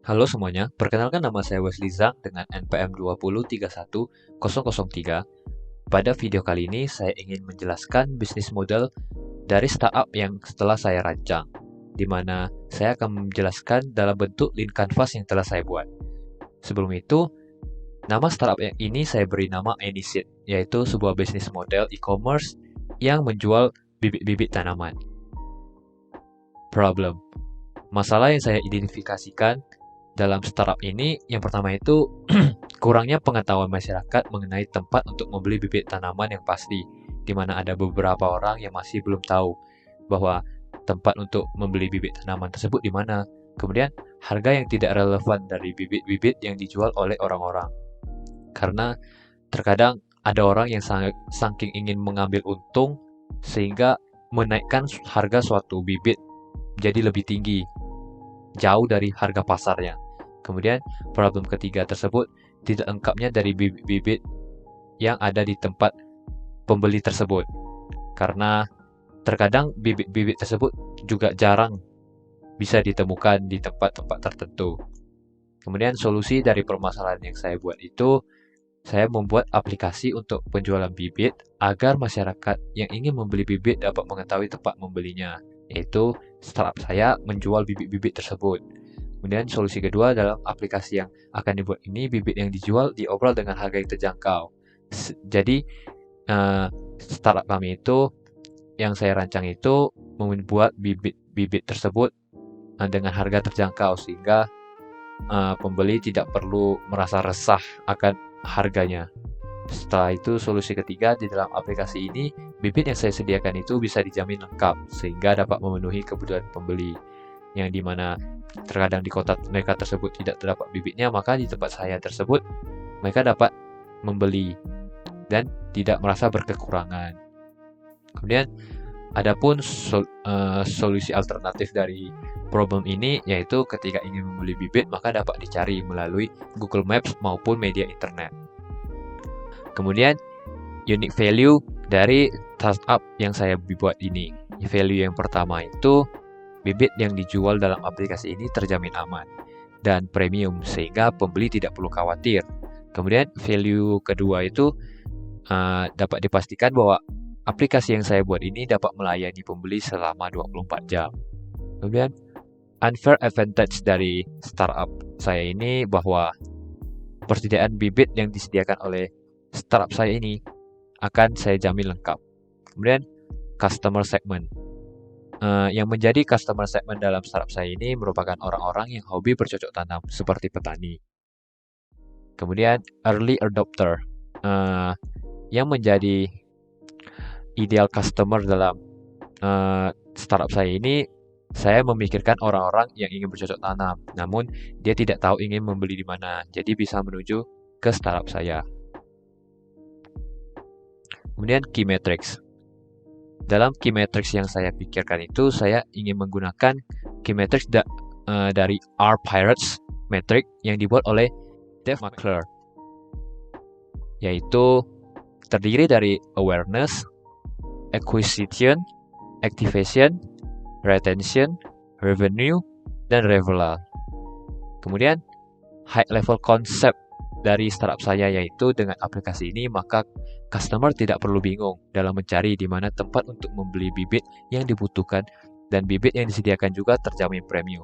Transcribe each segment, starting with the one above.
Halo semuanya, perkenalkan nama saya Wesley Zhang dengan NPM 2031003. Pada video kali ini saya ingin menjelaskan bisnis model dari startup yang setelah saya rancang, di mana saya akan menjelaskan dalam bentuk lean canvas yang telah saya buat. Sebelum itu, nama startup yang ini saya beri nama Anyseed, yaitu sebuah bisnis model e-commerce yang menjual bibit-bibit tanaman. Problem. Masalah yang saya identifikasikan dalam startup ini, yang pertama itu kurangnya pengetahuan masyarakat mengenai tempat untuk membeli bibit tanaman yang pasti, di mana ada beberapa orang yang masih belum tahu bahwa tempat untuk membeli bibit tanaman tersebut di mana. Kemudian, harga yang tidak relevan dari bibit-bibit yang dijual oleh orang-orang. Karena terkadang ada orang yang saking ingin mengambil untung sehingga menaikkan harga suatu bibit jadi lebih tinggi, jauh dari harga pasarnya. Kemudian, problem ketiga tersebut tidak lengkapnya dari bibit-bibit yang ada di tempat pembeli tersebut. Karena terkadang bibit-bibit tersebut juga jarang bisa ditemukan di tempat-tempat tertentu. Kemudian, solusi dari permasalahan yang saya buat itu, saya membuat aplikasi untuk penjualan bibit agar masyarakat yang ingin membeli bibit dapat mengetahui tempat membelinya, yaitu startup saya menjual bibit-bibit tersebut. Kemudian solusi kedua dalam aplikasi yang akan dibuat ini, bibit yang dijual diobrol dengan harga yang terjangkau. Jadi startup kami itu yang saya rancang itu membuat bibit-bibit tersebut dengan harga terjangkau sehingga pembeli tidak perlu merasa resah akan harganya. Setelah itu solusi ketiga di dalam aplikasi ini, bibit yang saya sediakan itu bisa dijamin lengkap sehingga dapat memenuhi kebutuhan pembeli. Yang dimana terkadang di kota mereka tersebut tidak terdapat bibitnya, maka di tempat saya tersebut mereka dapat membeli dan tidak merasa berkekurangan. Kemudian adapun solusi alternatif dari problem ini, yaitu ketika ingin membeli bibit maka dapat dicari melalui Google Maps maupun media internet. Kemudian unique value dari startup yang saya buat ini, value yang pertama itu bibit yang dijual dalam aplikasi ini terjamin aman dan premium sehingga pembeli tidak perlu khawatir. Kemudian value kedua itu dapat dipastikan bahwa aplikasi yang saya buat ini dapat melayani pembeli selama 24 jam. Kemudian unfair advantage dari startup saya ini bahwa persediaan bibit yang disediakan oleh startup saya ini akan saya jamin lengkap. Kemudian customer segment. Yang menjadi customer segment dalam startup saya ini merupakan orang-orang yang hobi bercocok tanam seperti petani. Kemudian early adopter, yang menjadi ideal customer dalam startup saya ini, saya memikirkan orang-orang yang ingin bercocok tanam, namun dia tidak tahu ingin membeli di mana, jadi bisa menuju ke startup saya. Kemudian key metrics. Dalam key metrics yang saya pikirkan itu, saya ingin menggunakan key metrics dari R Pirates metric yang dibuat oleh Dave McClure, yaitu terdiri dari awareness, acquisition, activation, retention, revenue, dan referral. Kemudian high level concept dari startup saya yaitu dengan aplikasi ini maka customer tidak perlu bingung dalam mencari di mana tempat untuk membeli bibit yang dibutuhkan dan bibit yang disediakan juga terjamin premium.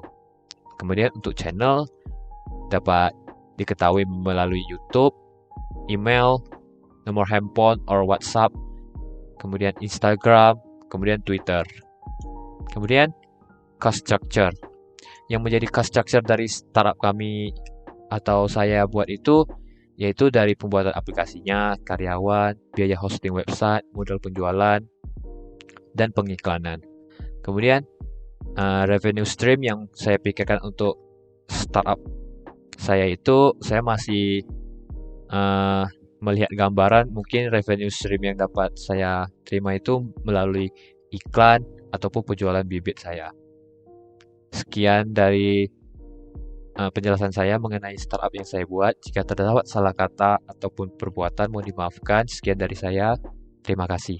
Kemudian untuk channel dapat diketahui melalui YouTube, email, nomor handphone or WhatsApp, kemudian Instagram, kemudian Twitter. Kemudian cost structure. Yang menjadi cost structure dari startup kami atau saya buat itu yaitu dari pembuatan aplikasinya, karyawan, biaya hosting website, modal penjualan, dan pengiklanan. Kemudian revenue stream yang saya pikirkan untuk startup saya itu, saya masih melihat gambaran mungkin revenue stream yang dapat saya terima itu melalui iklan ataupun penjualan bibit saya. Sekian dari penjelasan saya mengenai startup yang saya buat. Jika terdapat salah kata ataupun perbuatan mohon dimaafkan. Sekian dari saya. Terima kasih.